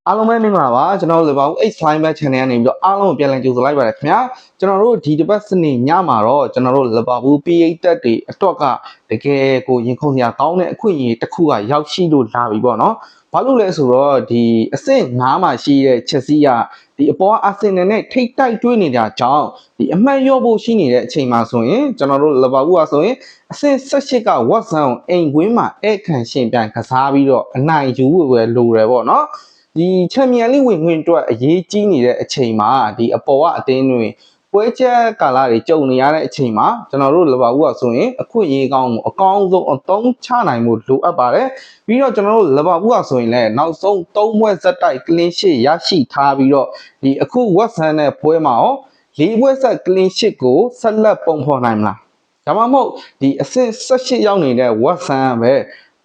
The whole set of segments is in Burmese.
အားလုံးပဲမင်္ဂလာပါကျွန်တော်တို့လည်းပါဘူး H Slime Back Channel ကနေပြီးတော့အားလုံးကိုပြန်လည်ကြိုဆိုလိုက်ပါတယ်ခင်ဗျာကျွန်တော်တို့ဒီတစ်ပတ်စနေညမှာတော့ကျွန်တော်တို့လပါဘူး PH တက်တွေအတွက်ကတကယ်ကိုရင်ခုန်စရာကောင်းတဲ့အခွင့်အရေးတစ်ခုကရောက်ရှိလို့လာပြီပေါ့နော်ဘာလို့လဲဆိုတော့ဒီအဆင့်9မှာရှိတဲ့ချက်စီးကဒီအပေါ်အာဆင်နယ်နဲ့ထိတ်တိုက်တွေးနေတာကြောင့်ဒီအမှတ်ရော့ဖို့ရှိနေတဲ့အချိန်မှာဆိုရင်ကျွန်တော်တို့လပါဘူးကဆိုရင်အဆင့်18က Watson အိမ်ကွင်းမှာဧည့်ခံရှင်ပြန်ကစားပြီးတော့အနိုင်ယူဝယ်လိုတယ်ပေါ့နော်ဒီချန်ပီယံလိဝင်ခွင့်အတွက်အရေးကြီးနေတဲ့အချိန်မှာဒီအပေါ်ကအသင်းတွေပွဲချက်ကာလတွေကြုံနေရတဲ့အချိန်မှာကျွန်တော်တို့လပါဘူးကဆိုရင်အခွင့်အရေးကောင်းကိုအကောင်းဆုံးအသုံးချနိုင်မှုလိုအပ်ပါတယ်ပြီးတော့ကျွန်တော်တို့လပါဘူးကဆိုရင်လည်းနောက်ဆုံး3ပွဲဇက်တိုက်ကလင်းရှစ်ရရှိထားပြီးတော့ဒီအခုဝက်ဆန်တဲ့ပွဲမှာရော4ပွဲဇက်ကလင်းရှစ်ကိုဆက်လက်ပုံဖော်နိုင်မလားဒါမှမဟုတ်ဒီအဆင့်18ရောက်နေတဲ့ဝက်ဆန်ပဲ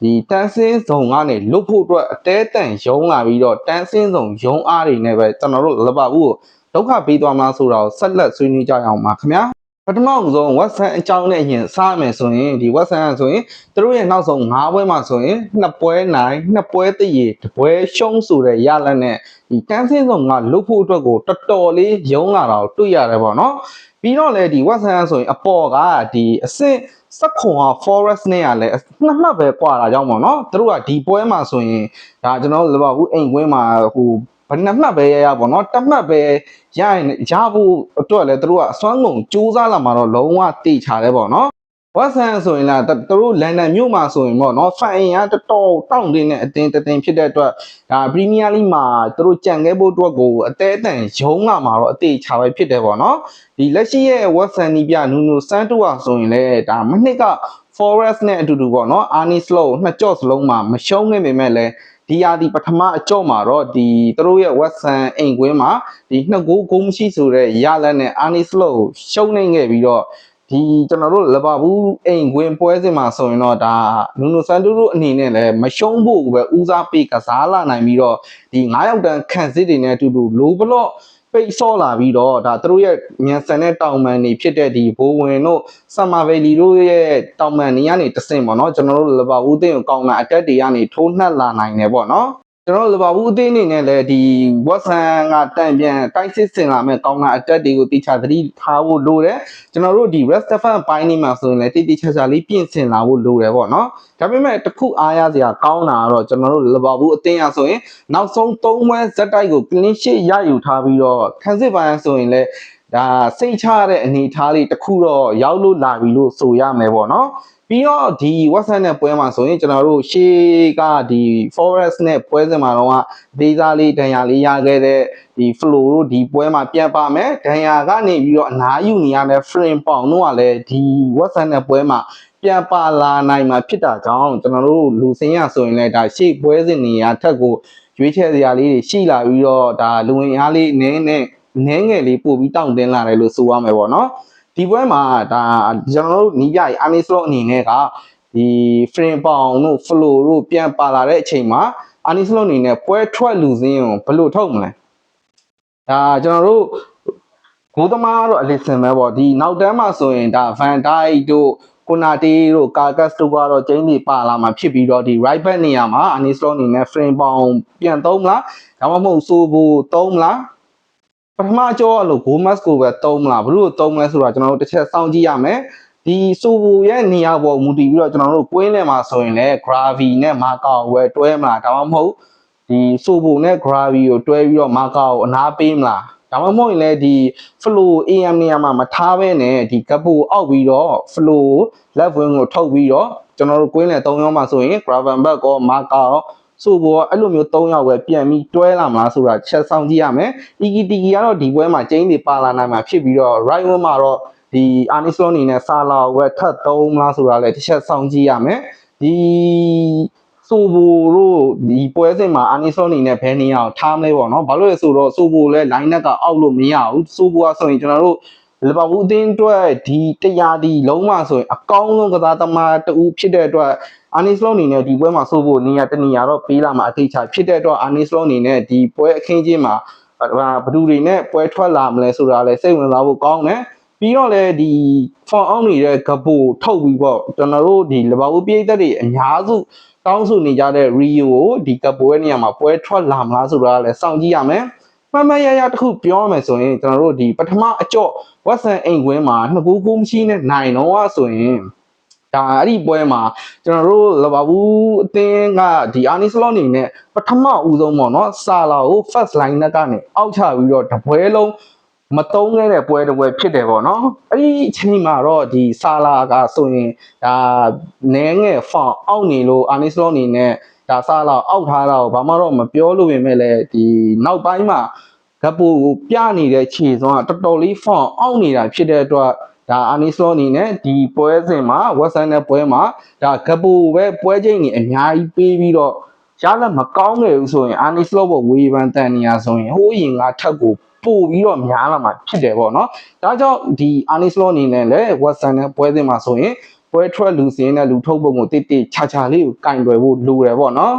ဒီတန်းစင်းစုံကနေလွတ်ဖို့အတွက်အတဲတန်ရုံးလာပြီးတော့တန်းစင်းစုံရုံးအားတွေနဲ့ပဲကျွန်တော်တို့လပါဘူးကိုဒုက္ခပေးသွားမလားဆိုတာကိုဆက်လက်ဆွေးနွေးကြအောင်ပါခင်ဗျာပထမဆုံးဝက်ဆန်အကြောင်းနဲ့အရင်စမယ်ဆိုရင်ဒီဝက်ဆန်ဆိုရင်သူတို့ရဲ့နောက်ဆုံး9ပွဲမှာဆိုရင်2ပွဲနိုင်2ပွဲတည်1ပွဲရှုံးဆိုတဲ့ရလဒ်နဲ့ဒီတန်းစင်းစုံကလွတ်ဖို့အတွက်ကိုတော်တော်လေးရုံးလာတာကိုတွေ့ရတယ်ပေါ့နော်ပြီးတော့လေဒီဝက်ဆန်ဆိုရင်အပေါ်ကဒီအဆင့်စက်ခွန်ဟာ forest နဲ့ကလည်းနှစ်မှတ်ပဲကွာတာကြောင့်ပေါ့နော်သူတို့ကဒီပွဲမှာဆိုရင်ဒါကျွန်တော်လပါဘူးအိမ်ကွင်းမှာဟိုဘယ်နှမှတ်ပဲရပေါ့နော်တစ်မှတ်ပဲရရင်ရဖို့အတွက်လည်းသူတို့ကအစွမ်းကုန်စူးစမ်းလာမှာတော့လုံးဝတိချတယ်ပေါ့နော်ဝက်ဆန်ဆိုရင်လည်းသူတို့လန်ဒန်မြို့မှာဆိုရင်ပေါ့နော်ဖန်အင်ကတော်တော်တောင့်တင်းတဲ့အတင်းတင်းဖြစ်တဲ့အတွက်ဒါပရီးမီးယားလိမှာသူတို့ကြံခဲ့ဖို့အတွက်ကိုအသေးအတန်ရုံးလာမှာတော့အသေးချပဲဖြစ်တယ်ပေါ့နော်ဒီလက်ရှိရဲ့ဝက်ဆန်နီးပြနူနိုစန်တိုဝါဆိုရင်လည်းဒါမနှစ်က Forest နဲ့အတူတူပေါ့နော်အာနီစလောနှစ်ကြော့စလုံးမှာမရှုံးခဲ့ပေမဲ့လည်းဒီယာဒီပထမအကြော့မှာတော့ဒီသူတို့ရဲ့ Watson အိမ်ကွင်းမှာဒီ2ဂိုးမရှိဆိုတဲ့ရလတ်နဲ့အာနီစလောရှုံးနေခဲ့ပြီးတော့ဒီကျွန်တော်တို့လပါဘူးအိမ်ကွင်းပွဲစဉ်မှာဆိုရင်တော့ဒါနူနိုစန်တိုတို့အနေနဲ့လည်းမရှုံးဖို့ပဲဦးစားပေးကစားလာနိုင်ပြီးတော့ဒီ9ယောက်တန်းခန့်စစ်တွေနဲ့အတူတူလိုဘလော့ပိတ်ဆော့လာပြီးတော့ဒါသူတို့ရဲ့မြန်ဆန်တဲ့တောင်ပန်တွေဖြစ်တဲ့ဒီဘိုးဝင်တို့ဆမ်မာဗယ်လီတို့ရဲ့တောင်ပန်တွေကနေတဆင့်ပေါ့နော်ကျွန်တော်တို့လပါဘူးအသင်းကိုကောင်းတာအတက်တွေကနေထိုးနှက်လာနိုင်တယ်ပေါ့နော်ကျွန်တော်လပါဘူးအသင်းအနေနဲ့လည်းဒီဝက်ဆန်ကတန်ပြန်တိုက်စစ်ဆင်လာမဲ့ကောင်းတာအတက်တွေကိုတိကျသတိထားဖို့လိုတယ်ကျွန်တော်တို့ဒီ Restafan ပိုင်းနေမှာဆိုရင်လည်းတိကျလေးပြင်ဆင်လာဖို့လိုတယ်ပေါ့နော်ဒါပေမဲ့တခုအားရစရာကောင်းတာကတော့ကျွန်တော်တို့လပါဘူးအသင်းရဆိုရင်နောက်ဆုံး3ပွဲဇက်တိုက်ကို clean sheet ရယူထားပြီးတော့ခန်းစစ်ပိုင်းဆိုရင်လည်းဒါစိတ်ချတဲ့အနေအထားလေးတစ်ခုတော့ရောက်လို့လာပြီလို့ဆိုရမယ်ပေါ့နော်ပြီးတော့ဒီ Watson နဲ့ပွဲမှာဆိုရင်ကျွန်တော်တို့ရှေ့ကဒီ Forest နဲ့ပွဲစဉ်မှာတော့ဒေးစားလေးဒဏ်ရာလေးရခဲ့တဲ့ဒီ Flow တို့ဒီပွဲမှာပြန်ပါမယ်ဒဏ်ရာကနေပြီးတော့အနားယူနေရတဲ့ Frame ပေါင်တို့ကလည်းဒီ Watson နဲ့ပွဲမှာပြန်ပါလာနိုင်မှာဖြစ်တာကြောင့်ကျွန်တော်တို့လူစင်းရဆိုရင်လည်းဒါရှေ့ပွဲစဉ်နေရာထက်ကိုရွေးချယ်စရာလေးတွေရှိလာပြီးတော့ဒါလူဝင်အားလေးနည်းငယ်လေးပို့ပြီးတောင့်တင်းလာတယ်လို့ဆိုရမယ်ပေါ့နော်ဒီပွဲမှာဒါကျွန်တော်တို့နီးပြအာနီစလောအနေနဲ့ကဒီ frame ပေါင်တို့ flow တို့ပြန်ပါလာတဲ့အချိန်မှာအာနီစလောအနေနဲ့ပွဲထွက်လူစင်းကိုဘယ်လိုထုတ်မလဲဒါကျွန်တော်တို့ဂိုးသမားတော့အလစ်စင်ပဲပေါ့ဒီနောက်တန်းမှာဆိုရင်ဒါဗန်ဒိုက်တို့ကိုနာတီတို့ကာကတ်တို့ကတော့ကျင်းနေပါလာမှာဖြစ်ပြီးတော့ဒီ right back နေရာမှာအာနီစလောအနေနဲ့ frame ပေါင်ပြန်သုံးမလားဒါမှမဟုတ်ဆိုဖို့သုံးမလားပထမကြောလို့ goal mask ကိုပဲသုံးမလားဘလို့သုံးမလဲဆိုတာကျွန်တော်တို့တစ်ချက်စောင့်ကြည့်ရမယ်ဒီဆိုဘူရဲ့နေရာပေါ်မူတည်ပြီးတော့ကျွန်တော်တို့ကွင်းထဲမှာဆိုရင်လည်း gravity နဲ့မာကာကိုပဲတွဲမလားဒါမှမဟုတ်ဒီဆိုဘူနဲ့ gravity ကိုတွဲပြီးတော့မာကာကိုအနားပေးမလားဒါမှမဟုတ်ရင်လည်းဒီ flow AM နေရာမှာမထားဘဲနဲ့ဒီ gap ကိုအောက်ပြီးတော့ flow left wing ကိုထုတ်ပြီးတော့ကျွန်တော်တို့ကွင်းထဲ3ယောက်မှာဆိုရင် gravenberg ကောမာကာကောဆိုဘောအဲ့လိုမျိုး3ယောက်ပဲပြန်ပြီးတွဲလာမလားဆိုတာချက်ဆောင်ကြည့်ရမယ်။ EKTK ကတော့ဒီပွဲမှာကျင်းတွေပါလာနိုင်မှာဖြစ်ပြီးတော့ right wing မှာတော့ဒီအာနီစလောအနေနဲ့ဆာလာဝက်ထပ်3မလားဆိုတာလည်းတစ်ချက်ဆောင်ကြည့်ရမယ်။ဒီဆိုဘိုတို့ဒီပွဲစဉ်မှာအာနီစလောအနေနဲ့ဘယ်နေရာကိုထားမလဲပေါ့နော်။ဘာလို့လဲဆိုတော့ဆိုဘိုလည်း line ကအောက်လို့မရဘူး။ဆိုဘိုကဆိုရင်ကျွန်တော်တို့လပါဘူးအသင်းအတွက်ဒီတရားဒီလုံးဝဆိုရင်အကောင်းဆုံးကစားသမားတူဖြစ်တဲ့အတွက်အာနီစလောအနေနဲ့ဒီပွဲမှာဆိုဖို့နေရာတနေရာတော့ပေးလာမှာအသေးချာဖြစ်တဲ့အတွက်အာနီစလောအနေနဲ့ဒီပွဲအခင်းချင်းမှာဘယ်သူတွေနဲ့ပွဲထွက်လာမလဲဆိုတာလည်းစိတ်ဝင်စားဖို့ကောင်းတယ် ပြီးတော့လည်းဒီဖောင်အောင်နေတဲ့ကပိုထုတ်ပြီးပေါ့ကျွန်တော်တို့ဒီလဘာဦးပြည်သက်တွေအများစုတောင်းဆိုနေကြတဲ့ Rio ကိုဒီကပိုရဲ့နေရာမှာပွဲထွက်လာမလားဆိုတာလည်းစောင့်ကြည့်ရမယ်မှန်မှန်ရရတစ်ခုပြောရမယ်ဆိုရင်ကျွန်တော်တို့ဒီပထမအကြော့ဝက်ဆန်အိမ်ကွင်းမှာ2 9 9မရှိနဲ့နိုင်တော့ဆိုရင်ဒါအဲ့ဒီပွဲမှာကျွန်တော်တို့လဘာဘူးအသင်းကဒီအာနီစလော့အနေနဲ့ပထမဦးဆုံးပေါ့နော်ဆာလာကို first line နဲ့ကနေအောက်ချပြီးတော့တပွဲလုံးမတုံးခဲ့တဲ့ပွဲတစ်ပွဲဖြစ်တယ်ပေါ့နော်အဲ့ဒီအချိန်မှာတော့ဒီဆာလာကဆိုရင်ဒါနဲငယ်ဖောင်အောက်နေလို့အာနီစလော့အနေနဲ့ဒါဆာလာအောက်ထားတာကိုဘာမှတော့မပြောလို့ပြင်မဲ့လေဒီနောက်ပိုင်းမှာဂပူကိုပြနေတဲ့ခြေစွမ်းကတော်တော်လေးဖောင်အောက်နေတာဖြစ်တဲ့အတွက်ဒါအာနီစလော့အနေနဲ့ဒီပွဲစဉ်မှာဝက်ဆန်တဲ့ပွဲမှာဒါဂပူပဲပွဲချိန်ကြီးအများကြီးပေးပြီးတော့ရလက်မကောင်းခဲ့ဘူးဆိုရင်အာနီစလော့ဘောဝေဖန်တန်နေရဆိုရင်ဟိုးရင်ကထက်ကိုပို့ပြီးတော့များလာမှာဖြစ်တယ်ပေါ့နော်ဒါကြောင့်ဒီအာနီစလော့အနေနဲ့လည်းဝက်ဆန်တဲ့ပွဲစဉ်မှာဆိုရင်ပွဲထွက်လူစင်းနဲ့လူထုတ်ပုံကိုတိတိချာချာလေးကိုကင်တွယ်ဖို့လိုတယ်ပေါ့နော်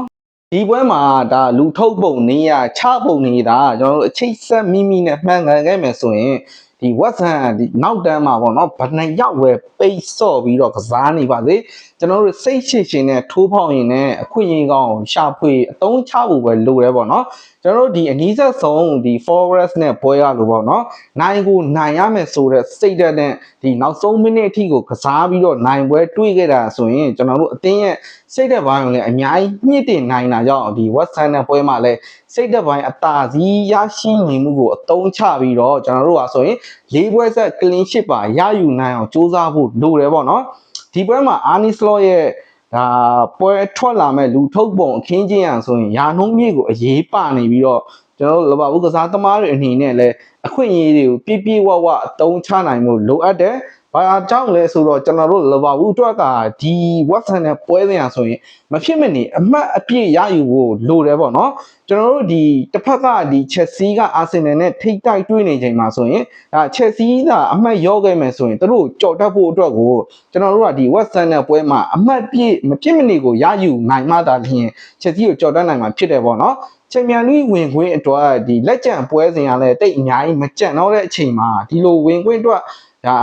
ဒီပွဲမှာဒါလူထုတ်ပုံနေရချပုံနေတာကျွန်တော်တို့အချိတ်ဆက်မိမိနဲ့မှန်ကန်ခဲ့မယ်ဆိုရင်ဒီဝက်ဆန်ဒီနောက်တန်းမှာပေါ့နော်ဗနှစ်ရောက်ဝယ်ပိတ်ဆော့ပြီးတော့ကစားနေပါစေကျွန်တော်တို့စိတ်ရှိရှင်နဲ့ထိုးဖောက်ရင်လည်းအခွင့်အရေးကောင်းရှာဖွေအသုံးချဖို့ပဲလိုတယ်ပေါ့နော်ကျွန်တော်တို့ဒီအနည်းဆက်ဆုံးဒီ forest နဲ့ပွဲရလို့ပေါ့နော်နိုင်ကိုနိုင်ရမယ်ဆိုတဲ့စိတ်ဓာတ်နဲ့ဒီနောက်ဆုံးမိနစ်အထိကိုကစားပြီးတော့နိုင်ပွဲတွေးခဲ့တာဆိုရင်ကျွန်တော်တို့အသင်းရဲ့စိတ်ဓာတ်ပိုင်းကိုလည်းအများကြီးညှစ်တင်နိုင်တာကြောင့်ဒီ Western နဲ့ပွဲမှာလည်းစိတ်ဓာတ်ပိုင်းအသာစီးရရှိနေမှုကိုအသုံးချပြီးတော့ကျွန်တော်တို့ကဆိုရင်၄ပွဲဆက် clean sheet ပါရယူနိုင်အောင်စူးစမ်းဖို့လိုတယ်ပေါ့နော်ဒီပွဲမှာအာနီစလော့ရဲ့ဒါပွဲထွက်လာမဲ့လူထုတ်ပုံအခင်းချင်းရန်ဆိုရင်ယာနှုံးမြေကိုအရေးပါနေပြီးတော့ကျွန်တော်တို့လဘဦးကစားသမားတွေအနေနဲ့လည်းအခွင့်အရေးတွေကိုပြည့်ပြည့်ဝဝအသုံးချနိုင်မှုလိုအပ်တယ်ဘာကြောင့်လဲဆိုတော့ကျွန်တော်တို့လဘဦးအတွက်ကဒီ Watson နဲ့ပွဲစဉ်ရဆိုရင်မဖြစ်မနေအမှတ်အပြည့်ရယူဖို့လိုတယ်ပေါ့နော်ကျွန်တော်တို့ဒီတစ်ဖက်ကဒီ Chelsea က Arsenal နဲ့ထိတိုက်တွေ့နေချိန်မှာဆိုရင်ဒါ Chelsea ကအမှတ်ရောခဲ့မယ်ဆိုရင်တို့ကြော်တက်ဖို့အတွက်ကိုကျွန်တော်တို့ကဒီ Watson နဲ့ပွဲမှာအမှတ်ပြည့်မဖြစ်မနေကိုရယူနိုင်မှသာလျှင် Chelsea ကိုကြော်တက်နိုင်မှာဖြစ်တယ်ပေါ့နော်ချန်ပီယံလိဝင်ခွင့်အတွက်ဒီလက်ကျန်ပွဲစဉ်ကလည်းတိတ်အများကြီးမကြံတော့တဲ့အချိန်မှာဒီလိုဝင်ခွင့်အတွက်ဒါ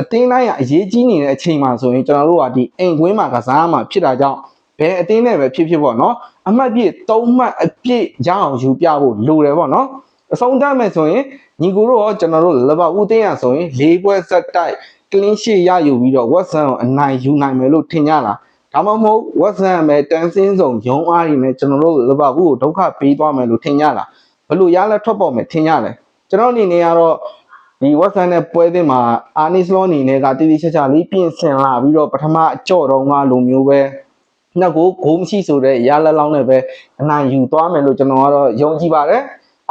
အသင်းတိုင်းကအရေးကြီးနေတဲ့အချိန်မှာဆိုရင်ကျွန်တော်တို့ကဒီအိမ်ကွင်းမှာကစားမှာဖြစ်တာကြောင့်ဘယ်အသင်းနဲ့ပဲဖြစ်ပေါ့နော်အမှတ်ပြည့်၃မှတ်အပြည့်ရအောင်ယူပြဖို့လိုတယ်ပေါ့နော်အဆုံးသတ်မယ်ဆိုရင်ညီကိုတို့ရောကျွန်တော်တို့လဘဦးတင်းရဆိုရင်၄ပွဲဆက်တိုက် clean sheet ရယူပြီးတော့ Watson ကိုအနိုင်ယူနိုင်မယ်လို့ထင်ကြလားဒါမှမဟုတ် Watson ပဲတန်းစင်းဆောင်ရုံးအားတွေနဲ့ကျွန်တော်တို့လဘဦးကိုဒုက္ခပေးသွားမယ်လို့ထင်ကြလားဘလို့ရလက်ထွက်ပေါ်မယ်ထင်ကြလဲကျွန်တော်အနေနဲ့ကတော့ဒီ Watson နဲ့ပွဲသင်းမှာအာနီစလောအနေနဲ့ကတိတိကျကျလေးပြင်ဆင်လာပြီးတော့ပထမအကြော့တော့ကလိုမျိုးပဲနောက်ကိုဂိုးမရှိဆိုတဲ့ရလက်လောင်းနဲ့ပဲအနိုင်ယူသွားမယ်လို့ကျွန်တော်ကတော့ယုံကြည်ပါတယ်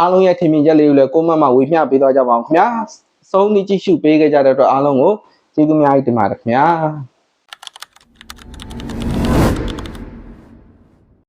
အားလုံးရဲ့ထင်မြင်ချက်လေးကိုလည်းကိုမတ်မှာဝေမျှပေးသွားကြပါအောင်ခင်ဗျာဆုံးနေကြည့်ရှုပေးခဲ့ကြတဲ့အတွက်အားလုံးကိုကျေးဇူးအများကြီးတင်ပါတယ်ခင်ဗျာ